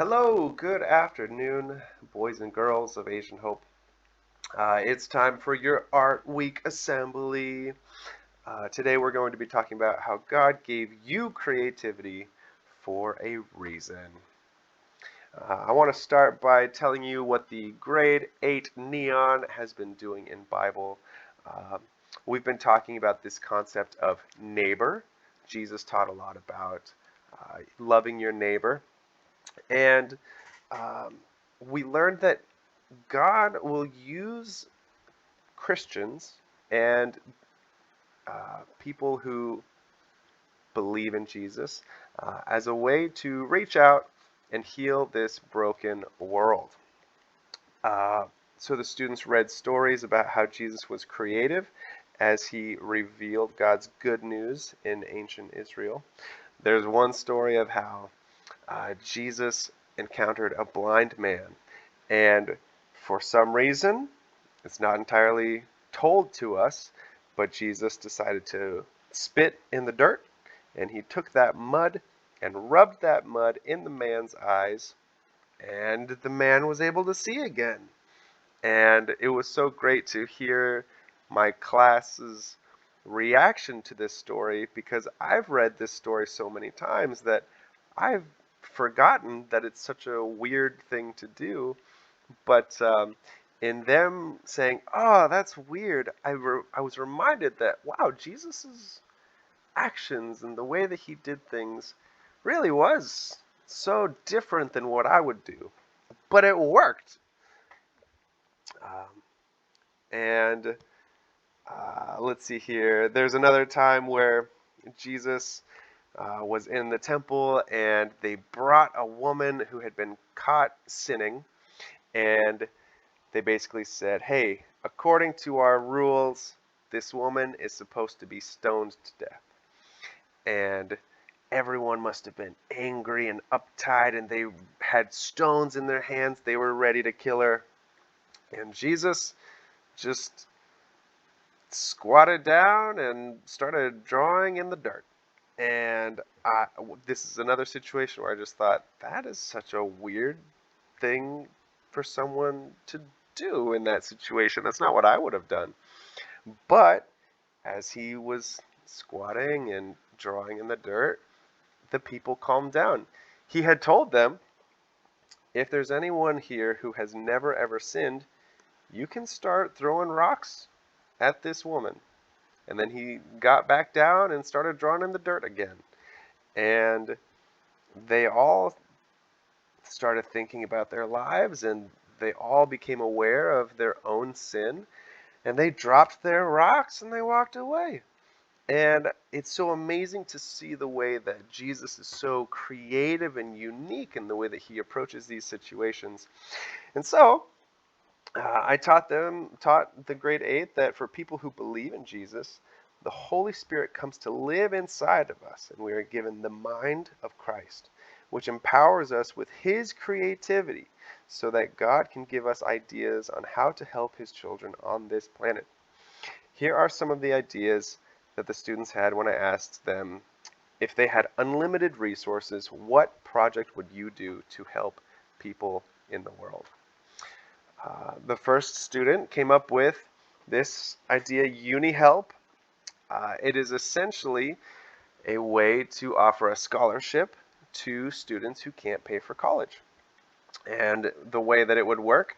Hello, good afternoon, boys and girls of Asian Hope. It's time for your Art Week Assembly. Today we're going to be talking about how God gave you creativity for a reason. I want to start by telling you what the grade 8 Neon has been doing in Bible. Uh, we've been talking about this concept of neighbor. Jesus taught a lot about loving your neighbor. And um, we learned that God will use Christians and people who believe in Jesus as a way to reach out and heal this broken world. Uh, so the students read stories about how Jesus was creative as he revealed God's good news in ancient Israel. There's one story of how Jesus encountered a blind man, and for some reason, it's not entirely told to us, but Jesus decided to spit in the dirt, and he took that mud and rubbed that mud in the man's eyes, and the man was able to see again. And it was so great to hear my class's reaction to this story because I've read this story so many times that I've forgotten that it's such a weird thing to do. But in them saying, "Oh, that's weird," I was reminded that, wow, Jesus's actions and the way that he did things really was so different than what I would do. But it worked. Um, and let's see here. There's another time where Jesus was in the temple and they brought a woman who had been caught sinning, and they basically said, "Hey, according to our rules, this woman is supposed to be stoned to death." And everyone must have been angry and uptight, and they had stones in their hands. They were ready to kill her. And Jesus just squatted down and started drawing in the dirt. And this is another situation where I just thought, that is such a weird thing for someone to do in that situation. That's not what I would have done. But as he was squatting and drawing in the dirt, the people calmed down. He had told them, if there's anyone here who has never ever sinned, you can start throwing rocks at this woman. And then he got back down and started drawing in the dirt again. And they all started thinking about their lives, and they all became aware of their own sin, and they dropped their rocks and they walked away. And it's so amazing to see the way that Jesus is so creative and unique in the way that he approaches these situations. And so I taught the grade 8 that for people who believe in Jesus, the Holy Spirit comes to live inside of us, and we are given the mind of Christ, which empowers us with his creativity so that God can give us ideas on how to help his children on this planet. Here are some of the ideas that the students had when I asked them if they had unlimited resources, what project would you do to help people in the world? The first student came up with this idea, UniHelp. It is essentially a way to offer a scholarship to students who can't pay for college. And the way that it would work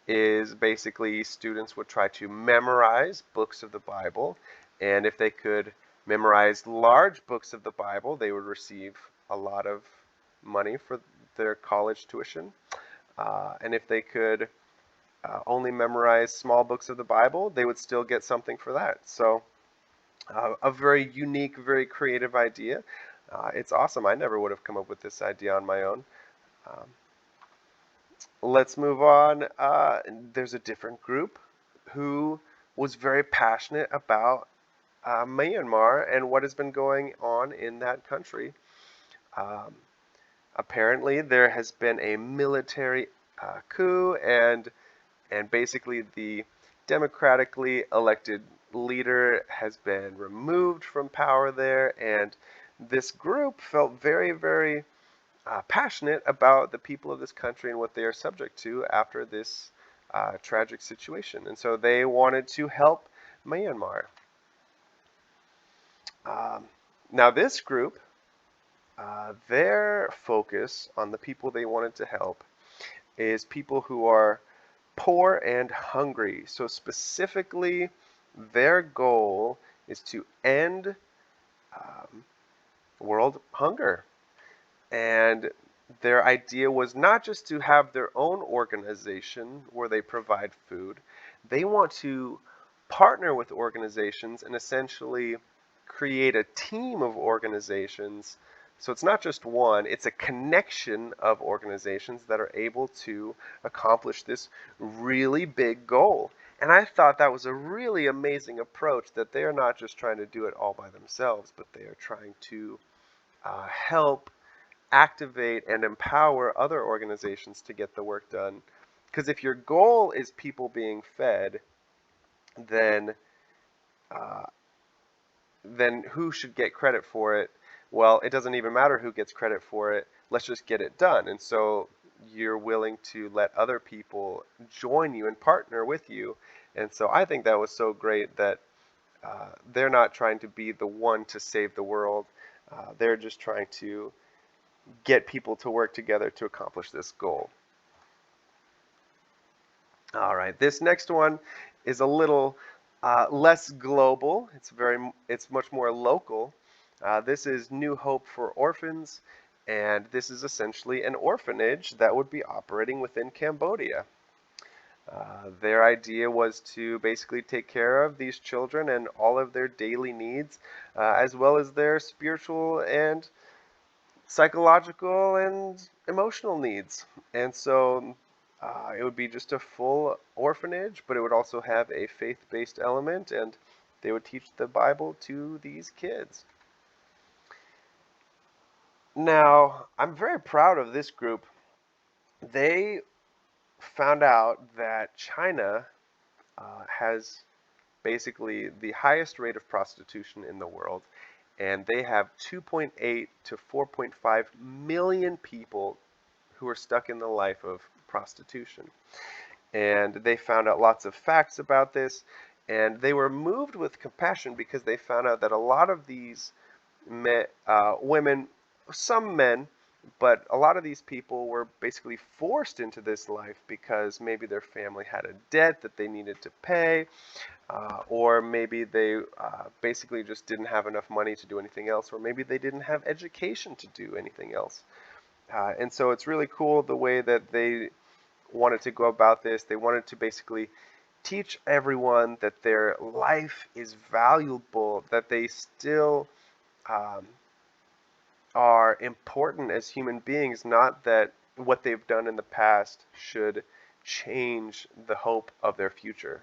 is basically students would try to memorize books of the Bible, and if they could memorize large books of the Bible, they would receive a lot of money for their college tuition. And if they could only memorize small books of the Bible, they would still get something for that. So, a very unique, very creative idea. It's awesome. I never would have come up with this idea on my own. Um, let's move on. There's a different group who was very passionate about Myanmar and what has been going on in that country. Um, Apparently, there has been a military coup, and basically the democratically elected leader has been removed from power there, and this group felt very, very passionate about the people of this country and what they are subject to after this tragic situation. And so they wanted to help Myanmar. Um, Now, this group, their focus on the people they wanted to help is people who are poor and hungry. So, specifically, their goal is to end um, world hunger. And their idea was not just to have their own organization where they provide food, they want to partner with organizations and essentially create a team of organizations. So it's not just one, it's a connection of organizations that are able to accomplish this really big goal. And I thought that was a really amazing approach, that they are not just trying to do it all by themselves, but they are trying to help activate and empower other organizations to get the work done. Because if your goal is people being fed, then uh, then who should get credit for it? Well, it doesn't even matter who gets credit for it. Let's just get it done. And so you're willing to let other people join you and partner with you. And so I think that was so great that they're not trying to be the one to save the world. They're just trying to get people to work together to accomplish this goal. All right, this next one is a little less global. It's much more local. This is New Hope for Orphans, and this is essentially an orphanage that would be operating within Cambodia. Their idea was to basically take care of these children and all of their daily needs, as well as their spiritual and psychological and emotional needs. And so it would be just a full orphanage, but it would also have a faith-based element, and they would teach the Bible to these kids. Now, I'm very proud of this group. They found out that China has basically the highest rate of prostitution in the world, and they have 2.8 to 4.5 million people who are stuck in the life of prostitution. And they found out lots of facts about this, and they were moved with compassion because they found out that a lot of these women, some men, but a lot of these people were basically forced into this life because maybe their family had a debt that they needed to pay, or maybe they basically just didn't have enough money to do anything else, or maybe they didn't have education to do anything else. And so it's really cool the way that they wanted to go about this. They wanted to basically teach everyone that their life is valuable, that they still um, are important as human beings, not that what they've done in the past should change the hope of their future.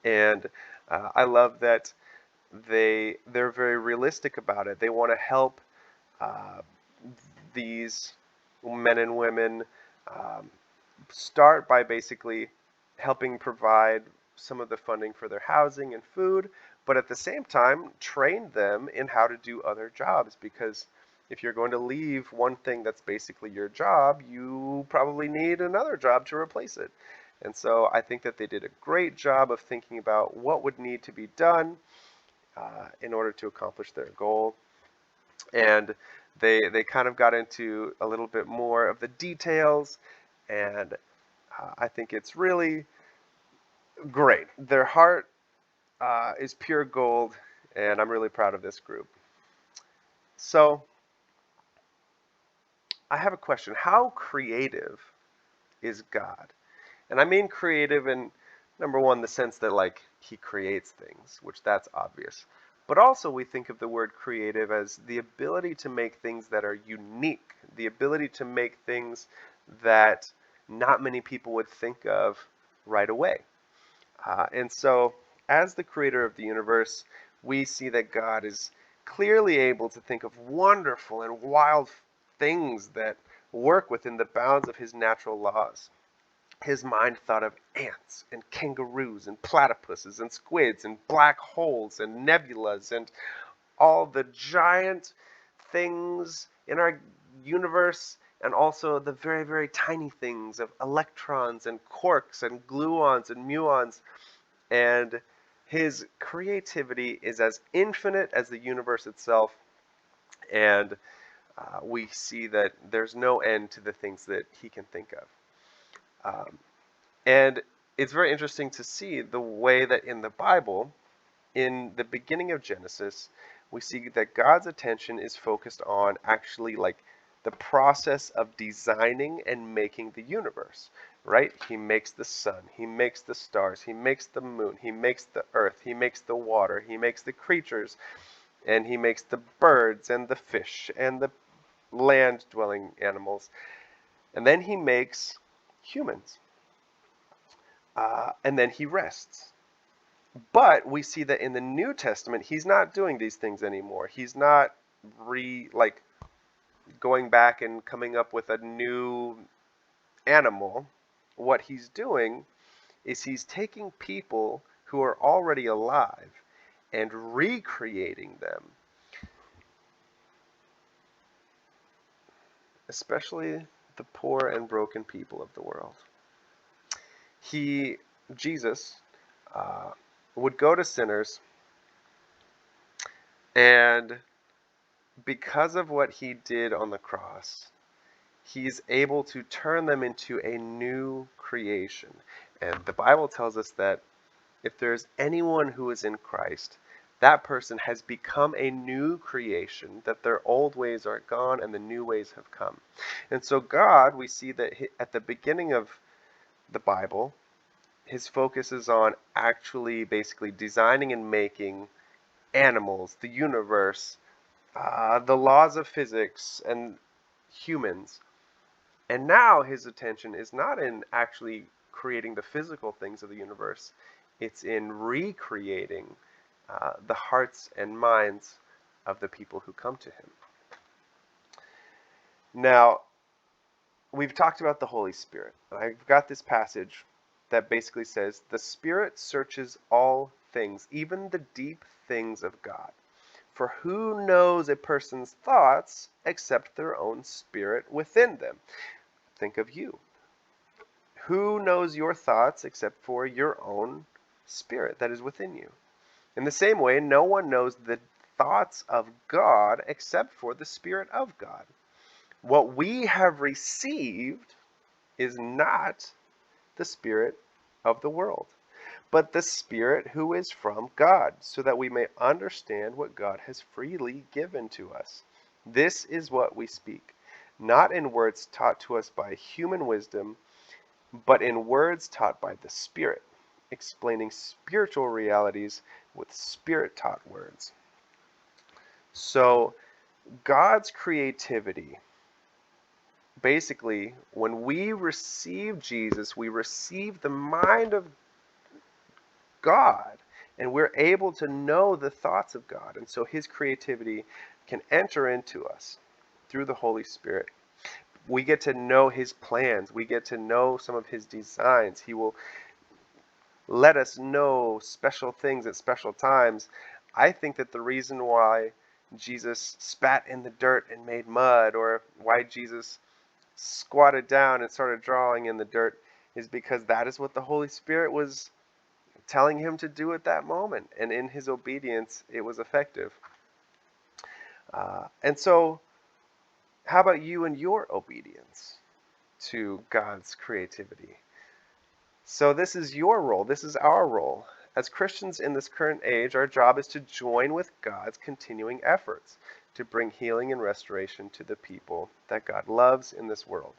And I love that they're very realistic about it. They want to help uh, these men and women um, start by basically helping provide some of the funding for their housing and food, but at the same time train them in how to do other jobs, because if you're going to leave one thing that's basically your job, you probably need another job to replace it. And so I think that they did a great job of thinking about what would need to be done in order to accomplish their goal. And they kind of got into a little bit more of the details, and I think it's really great. Their heart is pure gold, and I'm really proud of this group. So I have a question. How creative is God? And I mean creative in, number one, the sense that like he creates things, which that's obvious. But also we think of the word creative as the ability to make things that are unique, the ability to make things that not many people would think of right away. And so, as the creator of the universe, we see that God is clearly able to think of wonderful and wild things that work within the bounds of his natural laws. His mind thought of ants and kangaroos and platypuses and squids and black holes and nebulas and all the giant things in our universe and also the very, very tiny things of electrons and quarks and gluons and muons. And his creativity is as infinite as the universe itself. And we see that there's no end to the things that he can think of. And it's very interesting to see the way that in the Bible, in the beginning of Genesis, we see that God's attention is focused on actually like the process of designing and making the universe, right? He makes the sun, he makes the stars, he makes the moon, he makes the earth, he makes the water, he makes the creatures, and he makes the birds and the fish and the land dwelling animals. And then he makes humans. And then he rests. But we see that in the New Testament, he's not doing these things anymore. He's not going back and coming up with a new animal. What he's doing is he's taking people who are already alive and recreating them, especially the poor and broken people of the world. Jesus, would go to sinners, and because of what he did on the cross, he's able to turn them into a new creation. And the Bible tells us that if there's anyone who is in Christ, that person has become a new creation, that their old ways are gone and the new ways have come. And so God, we see that at the beginning of the Bible, his focus is on actually basically designing and making animals, the universe, the laws of physics, and humans. And now his attention is not in actually creating the physical things of the universe, it's in recreating the hearts and minds of the people who come to him. Now, we've talked about the Holy Spirit. I've got this passage that basically says, "The Spirit searches all things, even the deep things of God. For who knows a person's thoughts except their own spirit within them?" Think of you. Who knows your thoughts except for your own spirit that is within you? In the same way, no one knows the thoughts of God except for the Spirit of God. What we have received is not the spirit of the world, but the Spirit who is from God, so that we may understand what God has freely given to us. This is what we speak, not in words taught to us by human wisdom, but in words taught by the Spirit, explaining spiritual realities with Spirit-taught words. So, God's creativity, basically, when we receive Jesus, we receive the mind of God, and we're able to know the thoughts of God. And so his creativity can enter into us through the Holy Spirit. We get to know his plans. We get to know some of his designs. He will let us know special things at special times. I think that the reason why Jesus spat in the dirt and made mud, or why Jesus squatted down and started drawing in the dirt, is because that is what the Holy Spirit was telling him to do at that moment. And in his obedience, it was effective. And so, how about you and your obedience to God's creativity? So this is your role. This is our role. As Christians in this current age, our job is to join with God's continuing efforts to bring healing and restoration to the people that God loves in this world.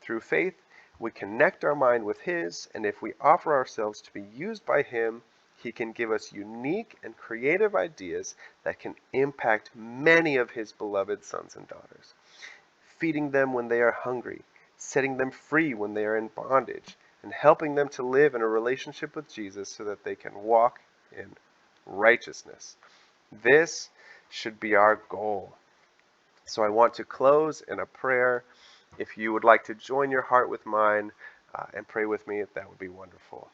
Through faith, we connect our mind with his, and if we offer ourselves to be used by him, he can give us unique and creative ideas that can impact many of his beloved sons and daughters, feeding them when they are hungry, setting them free when they are in bondage, and helping them to live in a relationship with Jesus so that they can walk in righteousness. This should be our goal. So I want to close in a prayer. If you would like to join your heart with mine and pray with me, that would be wonderful.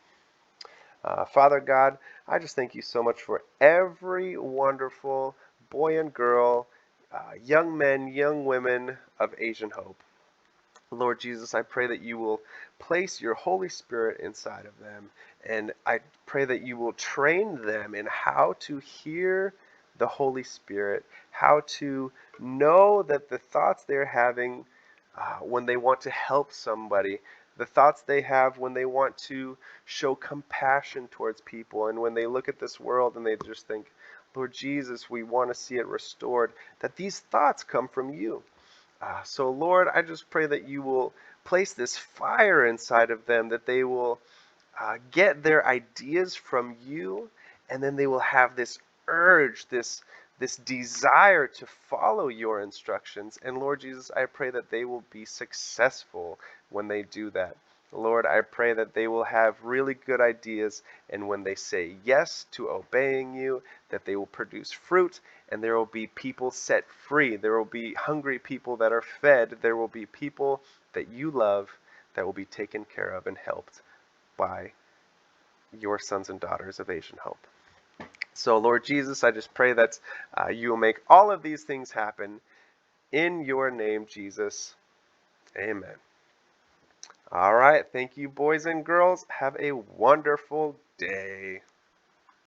Father God, I just thank you so much for every wonderful boy and girl young men, young women of Asian Hope. Lord Jesus, I pray that you will place your Holy Spirit inside of them. And I pray that you will train them in how to hear the Holy Spirit, how to know that the thoughts they're having when they want to help somebody, the thoughts they have when they want to show compassion towards people, and when they look at this world and they just think, Lord Jesus, we want to see it restored, that these thoughts come from you. So, Lord, I just pray that you will place this fire inside of them, that they will get their ideas from you, and then they will have this urge, this desire to follow your instructions. And Lord Jesus, I pray that they will be successful when they do that. Lord, I pray that they will have really good ideas, and when they say yes to obeying you, that they will produce fruit, and there will be people set free. There will be hungry people that are fed. There will be people that you love that will be taken care of and helped by your sons and daughters of Asian Hope. So, Lord Jesus, I just pray that you will make all of these things happen in your name, Jesus. Amen. All right. Thank you, boys and girls. Have a wonderful day.